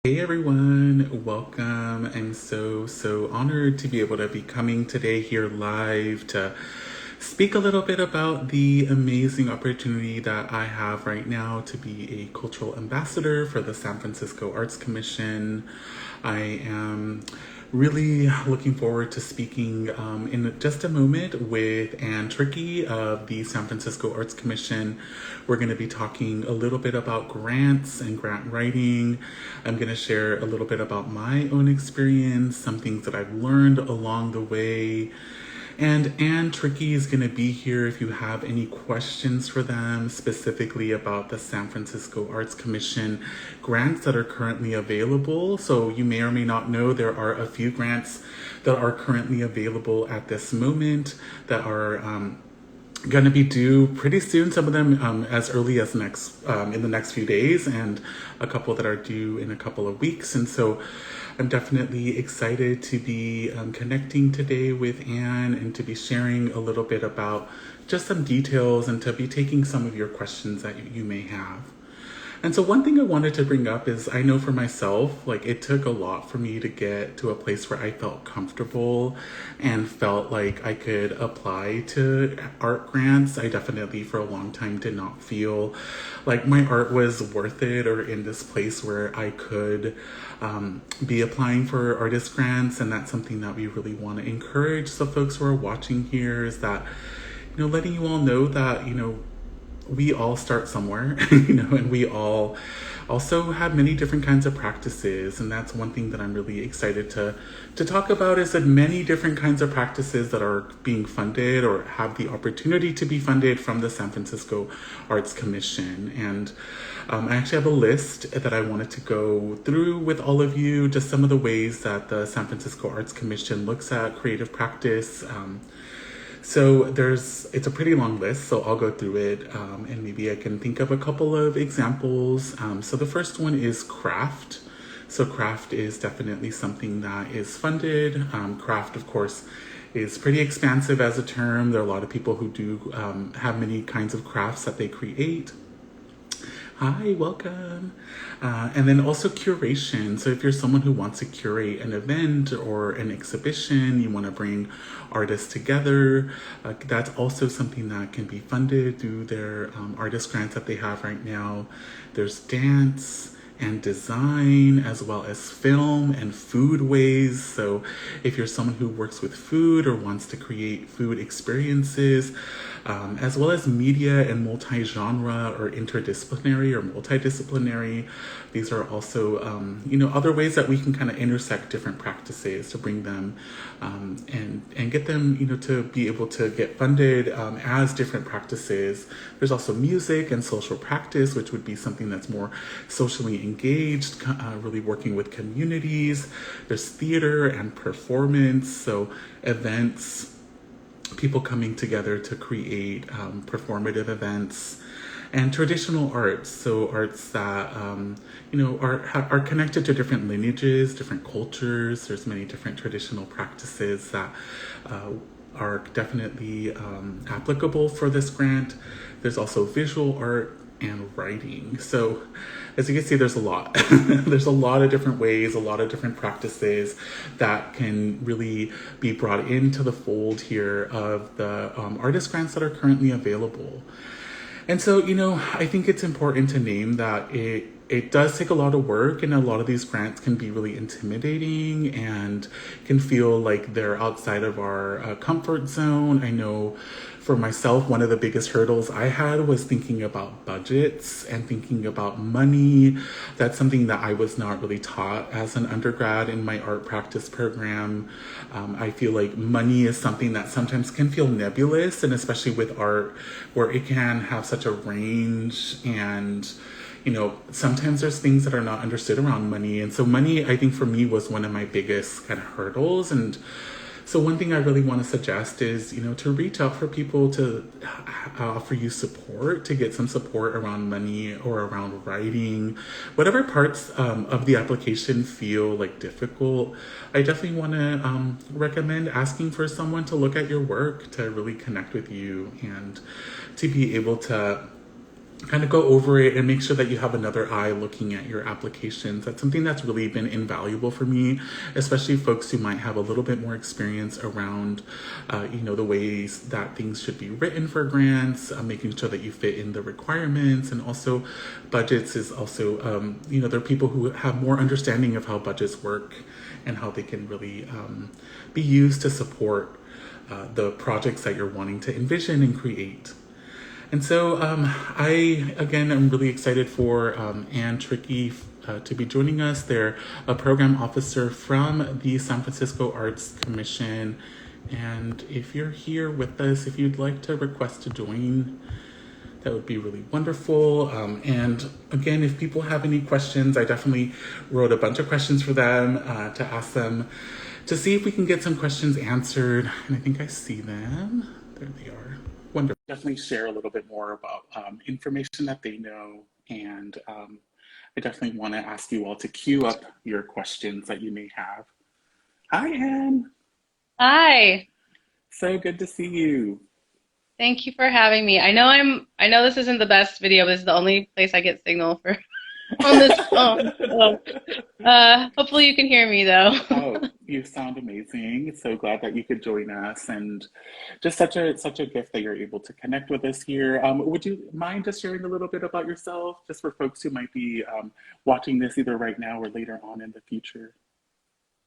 Hey everyone, welcome. I'm so honored to be able to be coming today here live to speak a little bit about the amazing opportunity that I have right now to be a cultural ambassador for the San Francisco Arts Commission. I am really looking forward to speaking in just a moment with Trickey of the San Francisco Arts Commission. We're going to be talking a little bit about grants and grant writing. I'm going to share a little bit about my own experience, some things that I've learned along the way. And Trickey is going to be here if you have any questions for them, specifically about the San Francisco Arts Commission grants that are currently available. So you may or may not know there are a few grants that are currently available at this moment that are going to be due pretty soon. Some of them as early as in the next few days, and a couple that are due in a couple of weeks. And so I'm definitely excited to be connecting today with Anne and to be sharing a little bit about just some details and to be taking some of your questions that you may have. And so one thing I wanted to bring up is I know for myself, like it took a lot for me to get to a place where I felt comfortable and felt like I could apply to art grants. I definitely for a long time did not feel like my art was worth it or in this place where I could be applying for artist grants. And that's something that we really want to encourage the folks who are watching here is that, letting you all know that, we all start somewhere, and we all also have many different kinds of practices. And that's one thing that I'm really excited to talk about is that many different kinds of practices that are being funded or have the opportunity to be funded from the San Francisco Arts Commission. And I actually have a list that I wanted to go through with all of you, just some of the ways that the San Francisco Arts Commission looks at creative practice. So it's a pretty long list, so I'll go through it and maybe I can think of a couple of examples. So the first one is craft. So craft is definitely something that is funded. Craft, of course, is pretty expansive as a term. There are a lot of people who do have many kinds of crafts that they create. Hi, welcome. And then also curation. So if you're someone who wants to curate an event or an exhibition, you want to bring artists together, that's also something that can be funded through their artist grants that they have right now. There's dance and design, as well as film and foodways. So if you're someone who works with food or wants to create food experiences, as well as media and multi-genre or interdisciplinary or multidisciplinary, these are also, other ways that we can kind of intersect different practices to bring them and get them, to be able to get funded as different practices. There's also music and social practice, which would be something that's more socially engaged, really working with communities. There's theater and performance, so events, people coming together to create performative events, and traditional arts, so arts that are connected to different lineages, different cultures. There's many different traditional practices that are definitely applicable for this grant. There's also visual art and writing. So as you can see, there's a lot. There's a lot of different ways, a lot of different practices that can really be brought into the fold here of the artist grants that are currently available. And so, I think it's important to name that it does take a lot of work, and a lot of these grants can be really intimidating and can feel like they're outside of our comfort zone. I know for myself, one of the biggest hurdles I had was thinking about budgets and thinking about money. That's something that I was not really taught as an undergrad in my art practice program. I feel like money is something that sometimes can feel nebulous, and especially with art, where it can have such a range, and sometimes there's things that are not understood around money. And so money, I think for me, was one of my biggest kind of hurdles. And so one thing I really want to suggest is, to reach out for people to offer you support, to get some support around money or around writing, whatever parts of the application feel like difficult. I definitely want to recommend asking for someone to look at your work, to really connect with you, and to be able to kind of go over it and make sure that you have another eye looking at your applications. That's something that's really been invaluable for me, especially folks who might have a little bit more experience around, the ways that things should be written for grants, making sure that you fit in the requirements, and also budgets is also, there are people who have more understanding of how budgets work and how they can really be used to support the projects that you're wanting to envision and create. And so I, again, am really excited for Anne Trickey to be joining us. They're a program officer from the San Francisco Arts Commission. And if you're here with us, if you'd like to request to join, that would be really wonderful. And again, if people have any questions, I definitely wrote a bunch of questions for them to ask them to see if we can get some questions answered. And I think I see them. There they are. Wonderful. Definitely share a little bit more about information that they know. And I definitely want to ask you all to queue up your questions that you may have. Hi, Anne. Hi. So good to see you. Thank you for having me. I know this isn't the best video, but this is the only place I get signal for on this phone. So, hopefully you can hear me though. Oh, you sound amazing. So glad that you could join us, and just such a gift that you're able to connect with us here. Would you mind just sharing a little bit about yourself, just for folks who might be watching this either right now or later on in the future?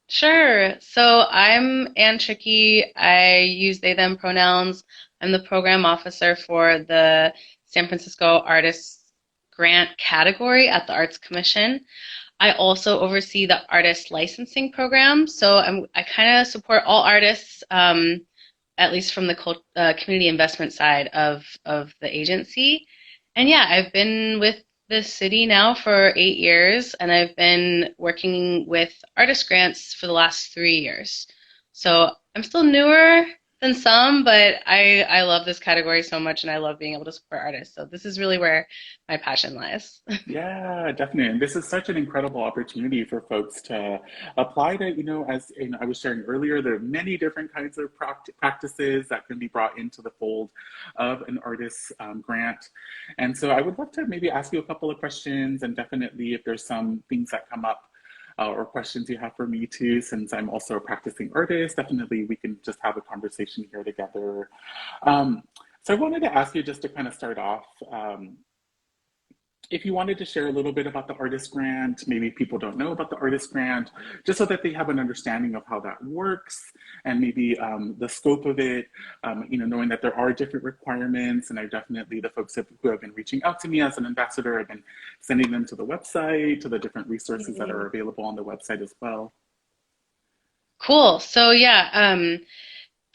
Sure. So I'm Ann Trickey. I use they, them pronouns. I'm the program officer for the San Francisco Artists Grant category at the Arts Commission. I also oversee the artist licensing program. So I kind of support all artists, at least from the community investment side of the agency. And yeah, I've been with the city now for 8 years, and I've been working with artist grants for the last 3 years. So I'm still newer than some, but I love this category so much, and I love being able to support artists. So this is really where my passion lies. Yeah, definitely. And this is such an incredible opportunity for folks to apply to, as I was sharing earlier, there are many different kinds of practices that can be brought into the fold of an artist's grant. And so I would love to maybe ask you a couple of questions, and definitely if there's some things that come up or questions you have for me too, since I'm also a practicing artist, definitely we can just have a conversation here together. Um, so I wanted to ask you just to kind of start off. If you wanted to share a little bit about the artist grant, maybe people don't know about the artist grant, just so that they have an understanding of how that works and maybe the scope of it, knowing that there are different requirements. And I definitely, the folks who have been reaching out to me as an ambassador, I've been sending them to the website, to the different resources that are available on the website as well. Cool. So yeah,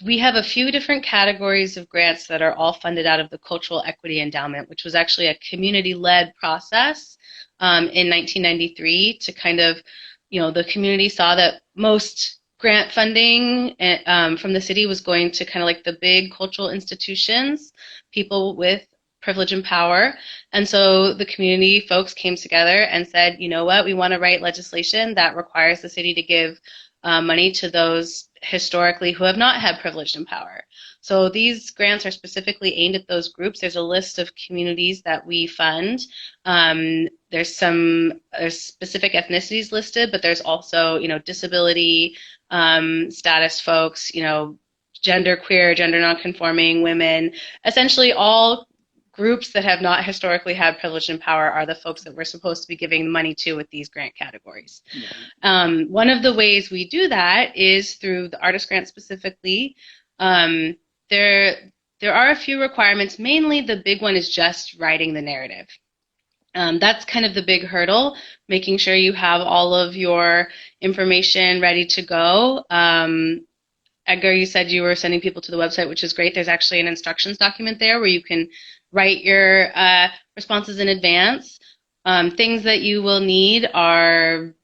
we have a few different categories of grants that are all funded out of the Cultural Equity Endowment, which was actually a community-led process in 1993 to kind of, the community saw that most grant funding from the city was going to kind of like the big cultural institutions, people with privilege and power. And so the community folks came together and said, you know what, we want to write legislation that requires the city to give money to those historically who have not had privilege and power. So these grants are specifically aimed at those groups. There's a list of communities that we fund. There's specific ethnicities listed, but there's also, disability status folks, gender queer, gender nonconforming women, essentially all groups that have not historically had privilege and power are the folks that we're supposed to be giving money to with these grant categories. One of the ways we do that is through the artist grant specifically. There are a few requirements. Mainly the big one is just writing the narrative. That's kind of the big hurdle, making sure you have all of your information ready to go. Edgar, you said you were sending people to the website, which is great. There's actually an instructions document there where you can write your responses in advance. Things that you will need are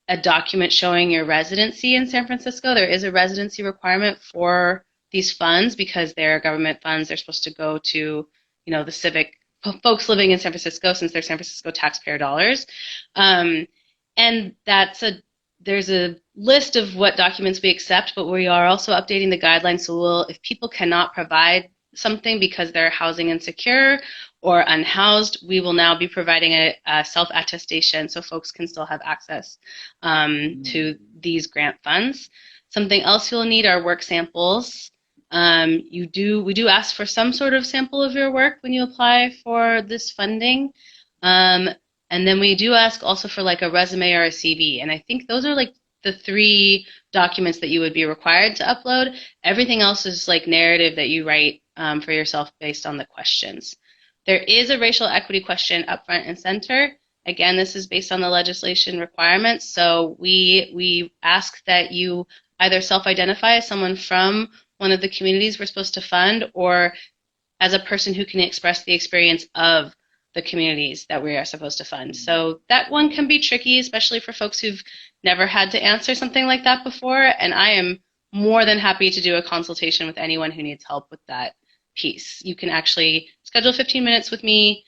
a document showing your residency in San Francisco. There is a residency requirement for these funds because they're government funds. They're supposed to go to, the civic folks living in San Francisco since they're San Francisco taxpayer dollars. And there's a list of what documents we accept, but we are also updating the guidelines. So if people cannot provide something because they're housing insecure or unhoused, we will now be providing a self-attestation so folks can still have access to these grant funds. Something else you'll need are work samples. We do ask for some sort of sample of your work when you apply for this funding. And then we do ask also for like a resume or a CV. And I think those are like the 3 documents that you would be required to upload. Everything else is like narrative that you write for yourself based on the questions. There is a racial equity question up front and center. Again, this is based on the legislation requirements. So we ask that you either self-identify as someone from one of the communities we're supposed to fund, or as a person who can express the experience of the communities that we are supposed to fund. So that one can be tricky, especially for folks who've never had to answer something like that before. And I am more than happy to do a consultation with anyone who needs help with that piece. You can actually schedule 15 minutes with me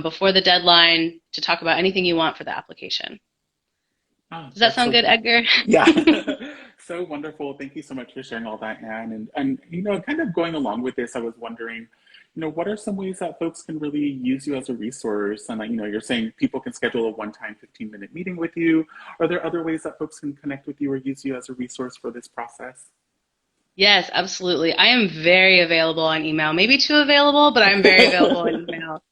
before the deadline to talk about anything you want for the application. Oh, Does that sound good, Edgar? Yeah. So wonderful. Thank you so much for sharing all that, Anne. And kind of going along with this, I was wondering, what are some ways that folks can really use you as a resource? And you're saying people can schedule a one-time 15-minute meeting with you. Are there other ways that folks can connect with you or use you as a resource for this process? Yes, absolutely. I am very available on email. Maybe too available, but I'm very available on email.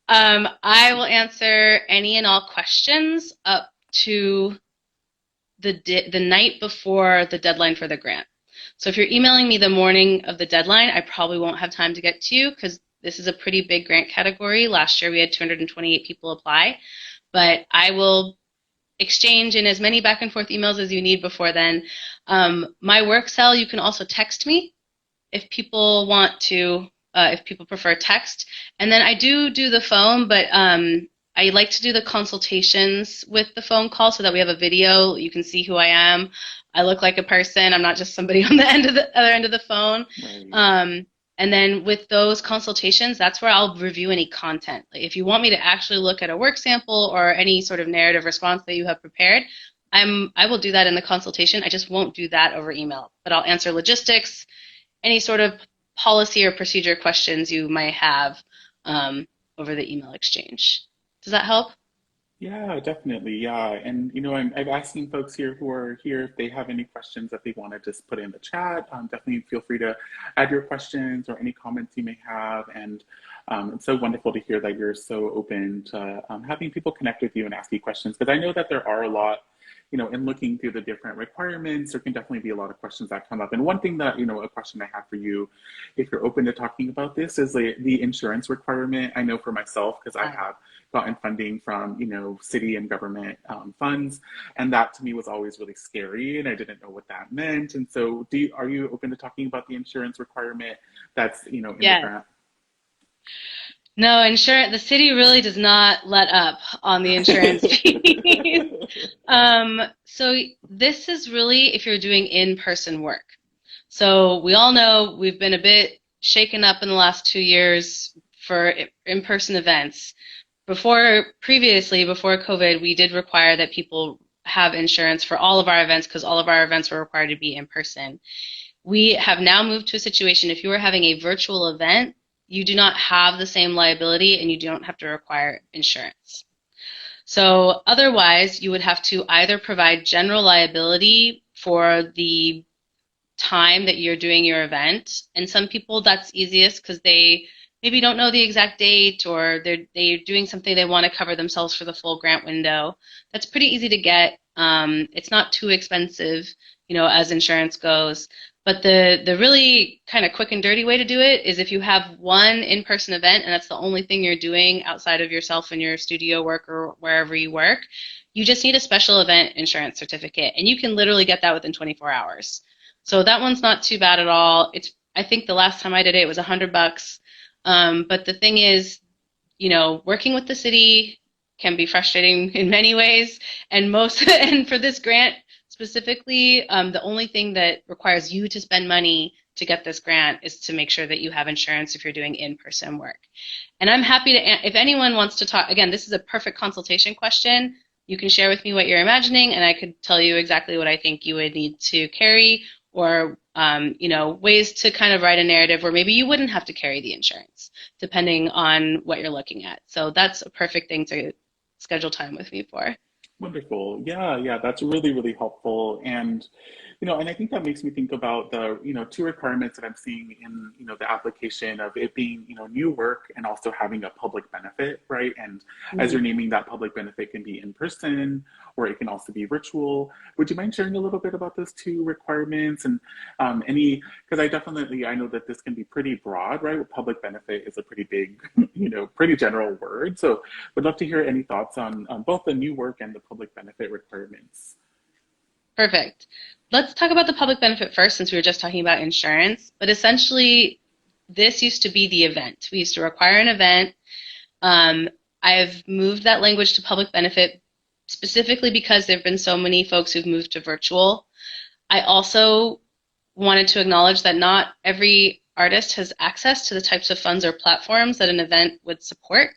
I will answer any and all questions up to the night before the deadline for the grant. So if you're emailing me the morning of the deadline, I probably won't have time to get to you because this is a pretty big grant category. Last year we had 228 people apply, but I will exchange in as many back and forth emails as you need before then. My work cell, you can also text me if people want to, if people prefer text. And then I do the phone, but I like to do the consultations with the phone call so that we have a video. You can see who I am. I look like a person. I'm not just somebody on the other end of the phone. Right. And then with those consultations, that's where I'll review any content. Like if you want me to actually look at a work sample or any sort of narrative response that you have prepared, I will do that in the consultation. I just won't do that over email. But I'll answer logistics, any sort of policy or procedure questions you might have over the email exchange. Does that help? Yeah, definitely. Yeah. And, I'm asking folks here who are here if they have any questions that they want to just put in the chat. Definitely feel free to add your questions or any comments you may have. And it's so wonderful to hear that you're so open to having people connect with you and ask you questions, because I know that there are a lot, in looking through the different requirements, there can definitely be a lot of questions that come up. And one thing that, a question I have for you, if you're open to talking about this, is the insurance requirement. I know for myself, because I have gotten funding from, city and government funds. And that to me was always really scary, and I didn't know what that meant. And so are you open to talking about the insurance requirement that's, in the grant? No, insurance, the city really does not let up on the insurance piece. So this is really if you're doing in-person work. So we all know we've been a bit shaken up in the last 2 years for in-person events. Previously, before COVID, we did require that people have insurance for all of our events because all of our events were required to be in person. We have now moved to a situation, if you are having a virtual event, you do not have the same liability and you don't have to require insurance. So otherwise, you would have to either provide general liability for the time that you're doing your event, and some people that's easiest because they maybe don't know the exact date, or they're doing something they want to cover themselves for the full grant window. That's pretty easy to get. It's not too expensive, as insurance goes. But the really kind of quick and dirty way to do it is if you have one in-person event and that's the only thing you're doing outside of yourself and your studio work or wherever you work, you just need a special event insurance certificate, and you can literally get that within 24 hours. So that one's not too bad at all. I think the last time I did it was $100. But the thing is, working with the city can be frustrating in many ways, and for this grant specifically, the only thing that requires you to spend money to get this grant is to make sure that you have insurance if you're doing in-person work. And I'm happy to, if anyone wants to talk, again, this is a perfect consultation question. You can share with me what you're imagining, and I could tell you exactly what I think you would need to carry, or ways to kind of write a narrative where maybe you wouldn't have to carry the insurance, depending on what you're looking at. So that's a perfect thing to schedule time with me for. Wonderful. Yeah, yeah, that's really, really helpful. And I think that makes me think about the two requirements that I'm seeing in the application of it being, new work and also having a public benefit, right? And as you're Mhm. naming, that public benefit can be in person or it can also be virtual. Would you mind sharing a little bit about those two requirements and because I know that this can be pretty broad, right? Public benefit is a pretty big, pretty general word. So would love to hear any thoughts on both the new work and the public benefit requirements. Perfect. Let's talk about the public benefit first, since we were just talking about insurance. But essentially, this used to be the event. We used to require an event. Um, I've moved that language to public benefit specifically because there have been so many folks who've moved to virtual. I also wanted to acknowledge that not every artist has access to the types of funds or platforms that an event would support.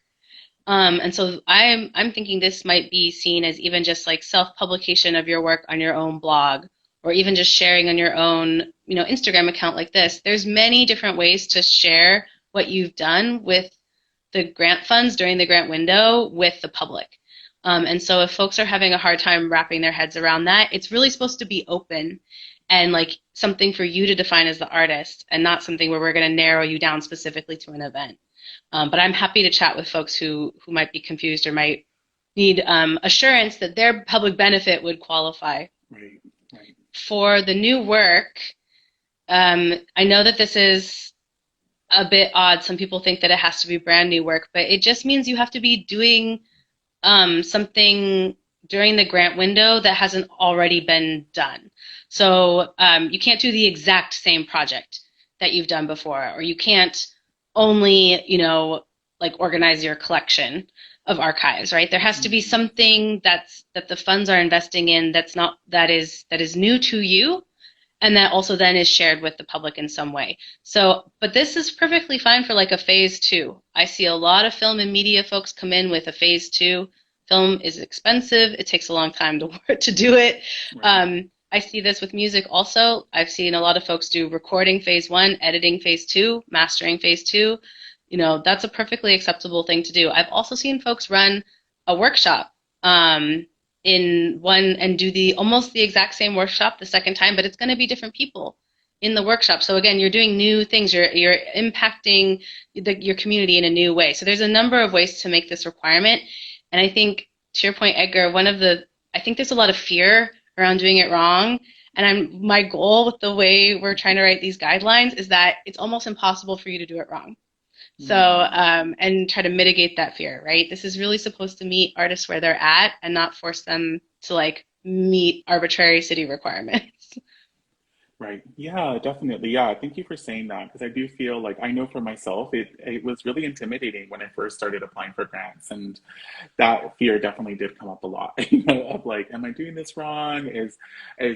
And so I'm thinking this might be seen as even just like self-publication of your work on your own blog, or even just sharing on your own, Instagram account like this. There's many different ways to share what you've done with the grant funds during the grant window with the public. And so if folks are having a hard time wrapping their heads around that, it's really supposed to be open and like something for you to define as the artist, and not something where we're going to narrow you down specifically to an event. But I'm happy to chat with folks who might be confused or might need assurance that their public benefit would qualify. Right, right. For the new work, I know that this is a bit odd. Some people think that it has to be brand new work, but it just means you have to be doing something during the grant window that hasn't already been done. So you can't do the exact same project that you've done before, or you can't only, like organize your collection of archives, right? There has to be something that the funds are investing in that is new to you, and that also then is shared with the public in some way. So, but this is perfectly fine for like a phase two. I see a lot of film and media folks come in with a phase two. Film is expensive. It takes a long time to do it. Right. I see this with music also. I've seen a lot of folks do recording phase one, editing phase two, mastering phase two. That's a perfectly acceptable thing to do. I've also seen folks run a workshop in one and do the almost the exact same workshop the second time, but it's going to be different people in the workshop. So again, you're doing new things. You're impacting your community in a new way. So there's a number of ways to make this requirement. And I think, to your point, Edgar, I think there's a lot of fear around doing it wrong. And my goal with the way we're trying to write these guidelines is that it's almost impossible for you to do it wrong. So, and try to mitigate that fear, right? This is really supposed to meet artists where they're at and not force them to like meet arbitrary city requirements. Right. Yeah, definitely. Yeah. Thank you for saying that because I do feel like I know for myself, it was really intimidating when I first started applying for grants. And that fear definitely did come up a lot, of like, am I doing this wrong? Is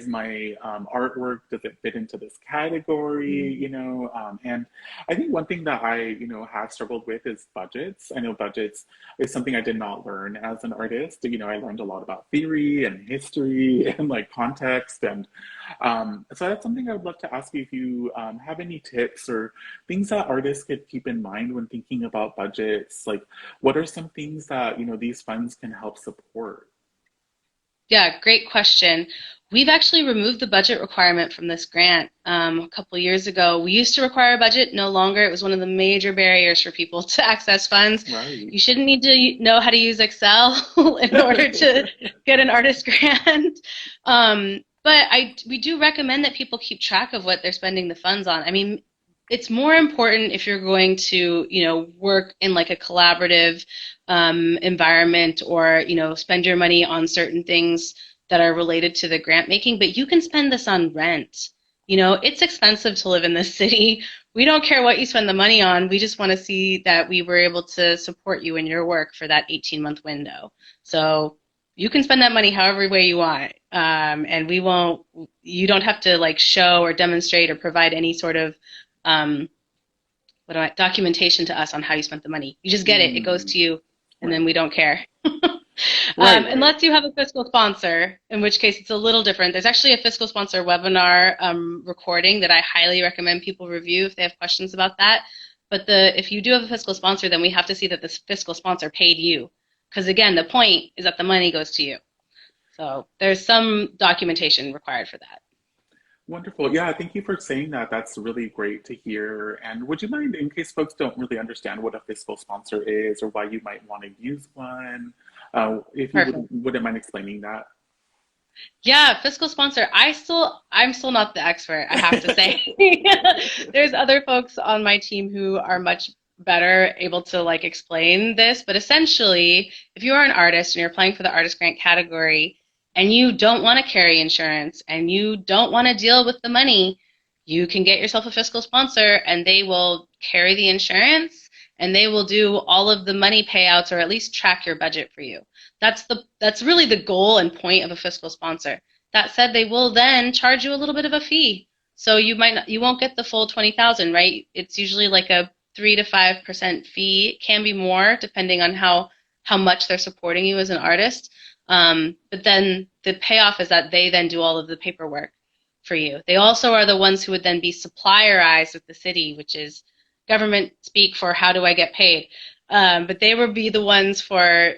my artwork, does it fit into this category? And I think one thing that I have struggled with is budgets. I know budgets is something I did not learn as an artist. I learned a lot about theory and history and like context and so that's something I would love to ask you if you have any tips or things that artists could keep in mind when thinking about budgets. Like, what are some things that these funds can help support? Yeah, great question. We've actually removed the budget requirement from this grant a couple years ago. We used to require a budget, no longer. It was one of the major barriers for people to access funds. Right. You shouldn't need to know how to use Excel in order to get an artist grant. But we do recommend that people keep track of what they're spending the funds on. I mean, it's more important if you're going to, work in like a collaborative environment, or, spend your money on certain things that are related to the grant making, but you can spend this on rent. It's expensive to live in this city. We don't care what you spend the money on. We just want to see that we were able to support you in your work for that 18-month window. So you can spend that money however way you want. And you don't have to like show or demonstrate or provide any sort of documentation to us on how you spent the money. You just get it. It goes to you, and then we don't care. Right, right. Unless you have a fiscal sponsor, in which case it's a little different. There's actually a fiscal sponsor webinar recording that I highly recommend people review if they have questions about that. But if you do have a fiscal sponsor, then we have to see that this fiscal sponsor paid you. Because again, the point is that the money goes to you. So there's some documentation required for that. Wonderful. Yeah, thank you for saying that. That's really great to hear. And would you mind, in case folks don't really understand what a fiscal sponsor is or why you might want to use one, if you Perfect. wouldn't mind explaining that? Yeah, fiscal sponsor. I'm still not the expert, I have to say. There's other folks on my team who are much better able to like explain this, but essentially, if you are an artist and you're applying for the artist grant category and you don't want to carry insurance and you don't want to deal with the money, you can get yourself a fiscal sponsor and they will carry the insurance and they will do all of the money payouts or at least track your budget for you. That's really the goal and point of a fiscal sponsor. That said, they will then charge you a little bit of a fee. So you won't get the full 20,000, right? It's usually like a 3 to 5% fee. It can be more depending on how much they're supporting you as an artist. But then the payoff is that they then do all of the paperwork for you. They also are the ones who would then be supplierized with the city, which is government speak for how do I get paid. But they would be the ones for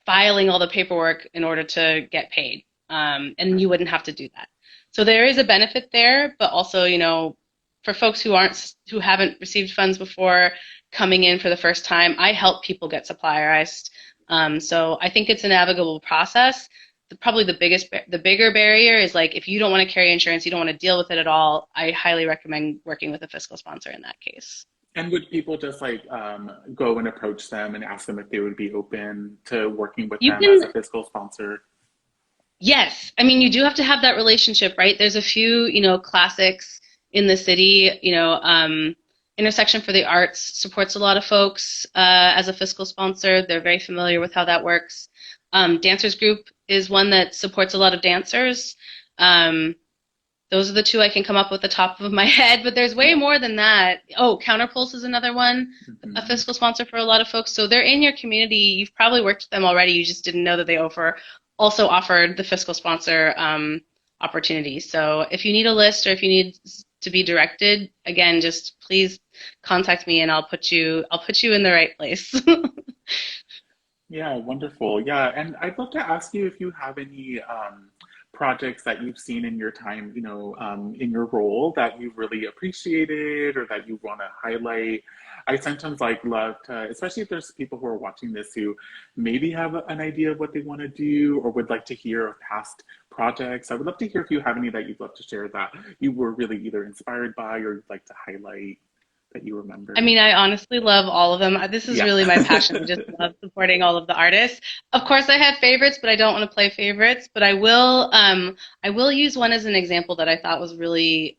filing all the paperwork in order to get paid. And you wouldn't have to do that. So there is a benefit there, but also, for folks who haven't received funds before coming in for the first time, I help people get supplierized. So I think it's a navigable process. Probably the bigger barrier is like if you don't want to carry insurance, you don't want to deal with it at all. I highly recommend working with a fiscal sponsor in that case. And would people just like go and approach them and ask them if they would be open to working with You them as can a fiscal sponsor? Yes. I mean, you do have to have that relationship, right? There's a few, classics in the city. Intersection for the Arts supports a lot of folks as a fiscal sponsor. They're very familiar with how that works. Dancers Group is one that supports a lot of dancers. Those are the two I can come up with the top of my head, but there's way more than that. Oh, Counterpulse is another one, a Hmm. fiscal sponsor for a lot of folks. So they're in your community. You've probably worked with them already. You just didn't know that they also offered the fiscal sponsor opportunity. So if you need a list or if you need to be directed, again, just please contact me and I'll put you in the right place. Yeah, wonderful. Yeah, and I'd love to ask you if you have any projects that you've seen in your time, in your role that you've really appreciated or that you want to highlight. I sometimes like love to, especially if there's people who are watching this who maybe have an idea of what they want to do or would like to hear of past projects. I would love to hear if you have any that you'd love to share that you were really either inspired by or you'd like to highlight that you I remember. mean, I honestly love all of them. This is Yeah. really my passion. I just love supporting all of the artists. Of course, I have favorites, but I don't want to play favorites. But I will use one as an example that I thought was really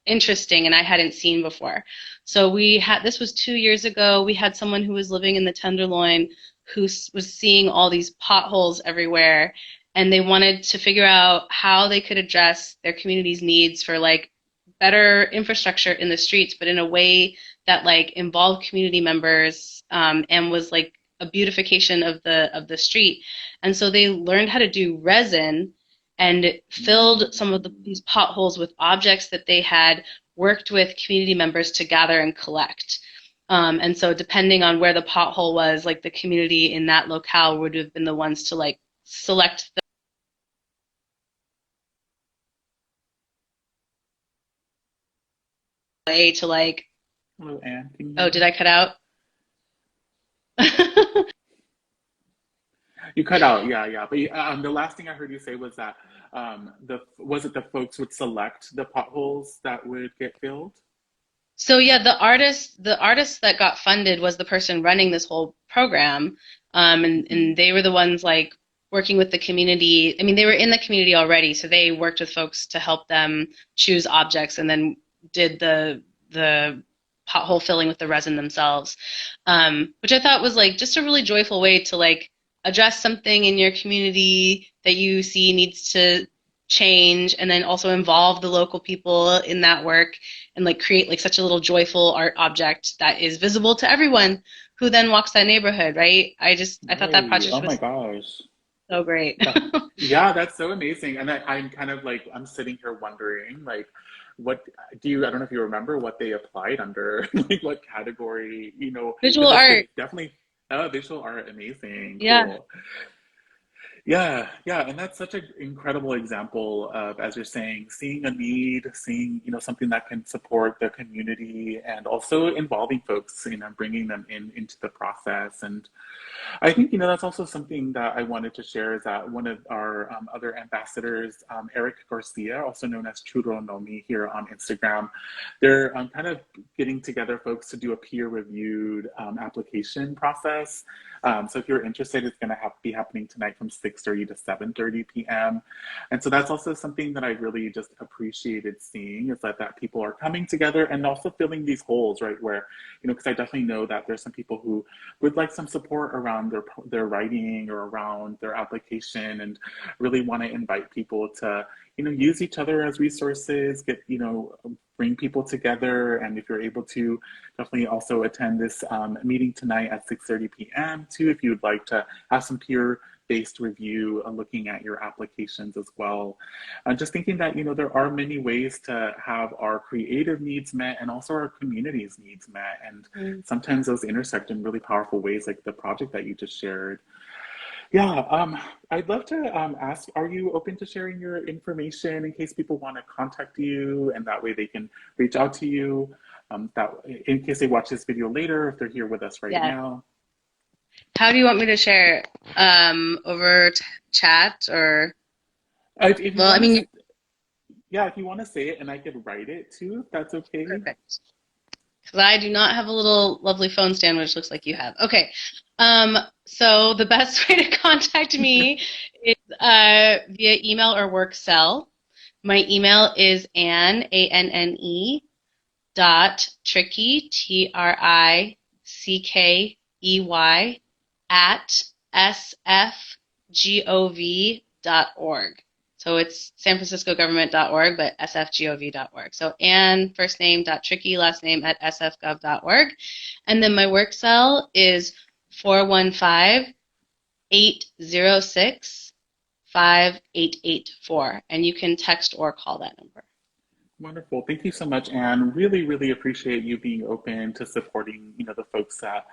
interesting and I hadn't seen before. So this was 2 years ago. We had someone who was living in the Tenderloin who was seeing all these potholes everywhere, and they wanted to figure out how they could address their community's needs for like better infrastructure in the streets, but in a way that like involved community members and was like a beautification of the street. And so they learned how to do resin and filled some of these potholes with objects that they had worked with community members to gather and collect. And so depending on where the pothole was, like the community in that locale would have been the ones to like select the way to like, Hello, Anne. Can you hear oh, me? did I cut out? You cut out, yeah, yeah. But the last thing I heard you say was that the folks would select the potholes that would get filled? So yeah, the artist that got funded was the person running this whole program, and Hmm. they were the ones like working with the community. I mean, they were in the community already, so they worked with folks to help them choose objects, and then did the pothole filling with the resin themselves, which I thought was like just a really joyful way to like address something in your community that you see needs to change, and then also involve the local people in that work and like create like such a little joyful art object that is visible to everyone, who then walks that neighborhood, right? I thought that Right. project Oh my was gosh. so great. Yeah. Yeah, that's so amazing. And I'm kind of like, I'm sitting here wondering, like, what do you, I don't know if you remember what they applied under, like what category, Visual because this art. could definitely, oh, visual art, amazing, Yeah. cool. Yeah, yeah, and that's such an incredible example of, as you're saying, seeing a need, seeing, something that can support the community and also involving folks, bringing them into the process. And I think, that's also something that I wanted to share is that one of our other ambassadors, Eric Garcia, also known as Churo Nomi here on Instagram, they're kind of getting together folks to do a peer-reviewed application process. So if you're interested, it's going to be happening tonight from 6:30 to 7:30 p.m. And so that's also something that I really just appreciated seeing is that people are coming together and also filling these holes, right? Where, because I definitely know that there's some people who would like some support around their writing or around their application and really want to invite people to use each other as resources, get bring people together. And if you're able to, definitely also attend this meeting tonight at 6:30 p.m. too, if you would like to have some peer based review looking at your applications as well. Just thinking that there are many ways to have our creative needs met and also our community's needs met, and Mm. sometimes those intersect in really powerful ways, like the project that you just shared. Yeah, I'd love to ask, are you open to sharing your information in case people want to contact you and that way they can reach out to you? That in case they watch this video later, if they're here with us right Yeah. now. How do you want me to share it? Over chat or, If you well, I want to, mean, yeah, if you want to say it and I could write it too, if that's okay. perfect. Because I do not have a little lovely phone stand, which looks like you have. Okay. So the best way to contact me is via email or work cell. My email is Anne, ANNE, dot Trickey, TRICKEY, at sfgov.org. So it's sanfranciscogovernment.org, but sfgov.org. So Anne, first name, dot Trickey, last name at sfgov.org. And then my work cell is 415-806-5884. And you can text or call that number. Wonderful. Thank you so much, Anne. Really, really appreciate you being open to supporting, the folks that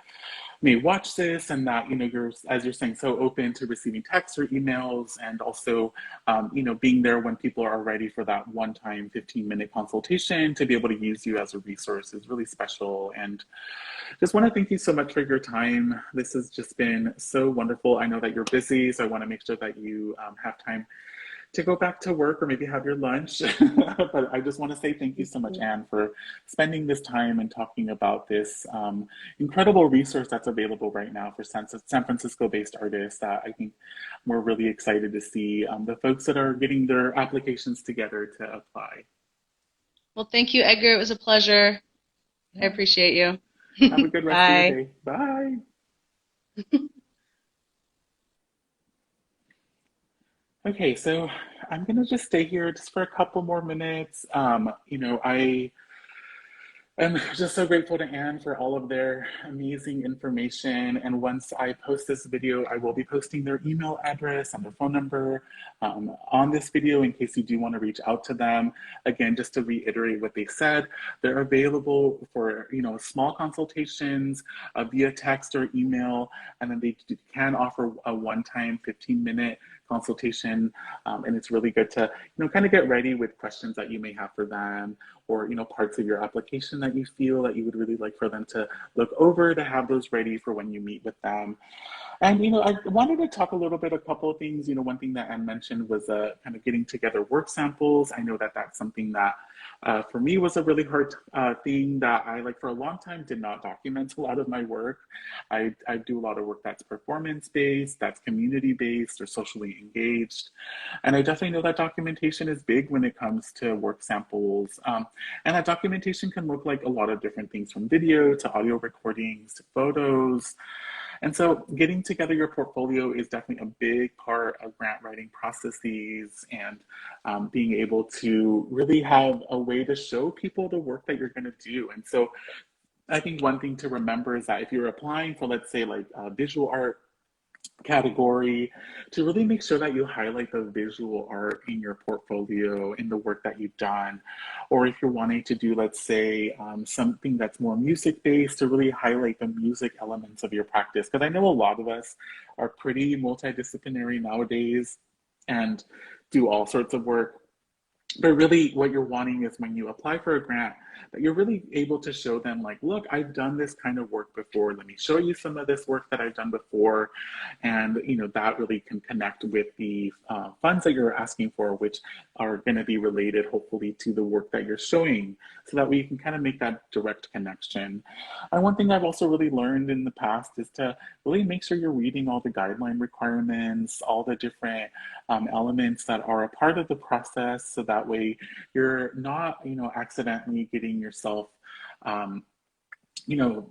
may watch this and that, you're, as you're saying, so open to receiving texts or emails and also, being there when people are ready for that one-time 15-minute consultation to be able to use you as a resource is really special. And just want to thank you so much for your time. This has just been so wonderful. I know that you're busy, so I want to make sure that you have time to go back to work or maybe have your lunch. But I just want to say thank you so much, Anne, for spending this time and talking about this incredible resource that's available right now for San Francisco-based artists that I think we're really excited to see the folks that are getting their applications together to apply. Well, thank you, Edgar. It was a pleasure. I Yeah. appreciate you. Have a good rest of your Bye. day. Bye. Okay, so I'm gonna just stay here just for a couple more minutes. I'm just so grateful to Anne for all of their amazing information. And once I post this video, I will be posting their email address and their phone number on this video in case you do want to reach out to them. Again, just to reiterate what they said, they're available for small consultations via text or email, and then they can offer a one-time 15-minute consultation. And it's really good to kind of get ready with questions that you may have for them or parts of your application that you feel that you would really like for them to look over, to have those ready for when you meet with them. And I wanted to talk a little bit, a couple of things. One thing that Anne mentioned was kind of getting together work samples. I know that that's something that for me was a really hard thing that I, like, for a long time did not document a lot of my work. I do a lot of work that's performance based, that's community based or socially engaged. And I definitely know that documentation is big when it comes to work samples. And that documentation can look like a lot of different things, from video to audio recordings to photos. And so getting together your portfolio is definitely a big part of grant writing processes, and being able to really have a way to show people the work that you're going to do. And so I think one thing to remember is that if you're applying for, let's say, like visual art category, to really make sure that you highlight the visual art in your portfolio, in the work that you've done. Or if you're wanting to do, let's say, something that's more music based, to really highlight the music elements of your practice. Because I know a lot of us are pretty multidisciplinary nowadays and do all sorts of work, but really what you're wanting is when you apply for a grant that you're really able to show them, like, look, I've done this kind of work before, let me show you some of this work that I've done before. And that really can connect with the funds that you're asking for, which are going to be related hopefully to the work that you're showing, so that way you can kind of make that direct connection. And one thing I've also really learned in the past is to really make sure you're reading all the guideline requirements, all the different elements that are a part of the process, so that way you're not, accidentally getting yourself, um, you know,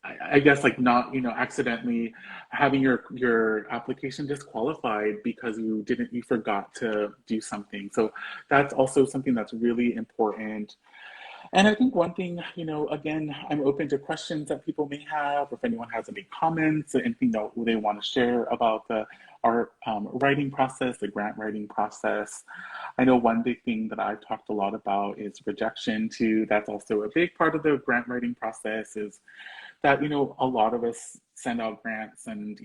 I guess, like, not, accidentally having your application disqualified because you forgot to do something. So that's also something that's really important. And I think one thing, again, I'm open to questions that people may have, or if anyone has any comments, or anything that they want to share about the art writing process, the grant writing process. I know one big thing that I've talked a lot about is rejection too. That's also a big part of the grant writing process, is that a lot of us send out grants, and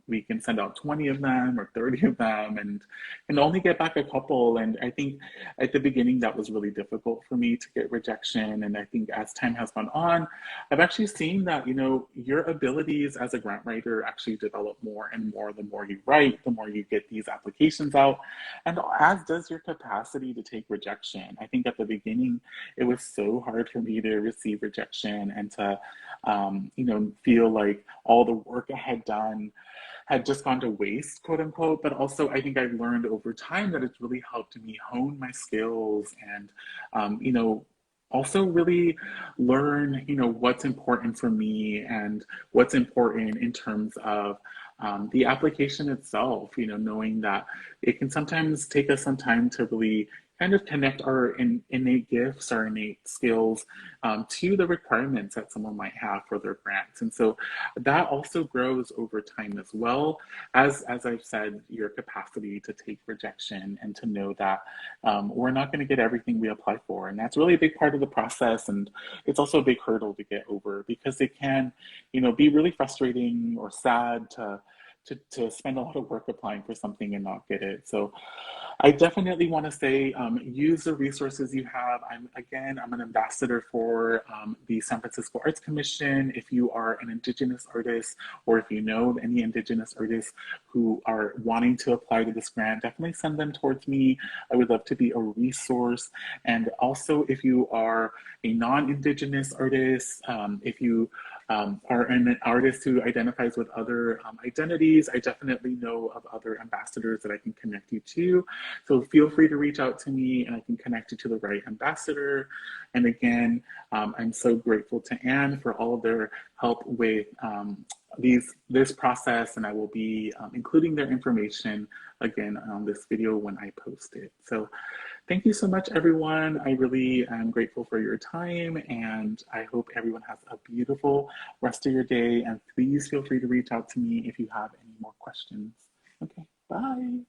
we can send out 20 of them or 30 of them, and only get back a couple. And I think at the beginning that was really difficult for me to get rejection, and I think as time has gone on, I've actually seen that your abilities as a grant writer actually develop more and more. The more you write, the more you get these applications out, and as does your capacity to take rejection. I think at the beginning it was so hard for me to receive rejection, and to feel like all the work I had done had just gone to waste, quote unquote. But also, I think I've learned over time that it's really helped me hone my skills, and, also really learn, what's important for me, and what's important in terms of the application itself, knowing that it can sometimes take us some time to really kind of connect our innate gifts, our innate skills, to the requirements that someone might have for their grants. And so that also grows over time as well, as I've said, your capacity to take rejection, and to know that we're not going to get everything we apply for. And that's really a big part of the process. And it's also a big hurdle to get over, because it can, be really frustrating or sad to spend a lot of work applying for something and not get it. So I definitely want to say, use the resources you have. I'm an ambassador for the San Francisco Arts Commission. If you are an Indigenous artist, or if you know any Indigenous artists who are wanting to apply to this grant, definitely send them towards me. I would love to be a resource. And also, if you are a non-Indigenous artist, if you are an artist who identifies with other identities, I definitely know of other ambassadors that I can connect you to. So feel free to reach out to me, and I can connect you to the right ambassador. And again, I'm so grateful to Anne for all of their help with this process, and I will be including their information again on this video when I post it. So thank you so much, everyone. I really am grateful for your time, and I hope everyone has a beautiful rest of your day. And please feel free to reach out to me if you have any more questions. Okay, bye.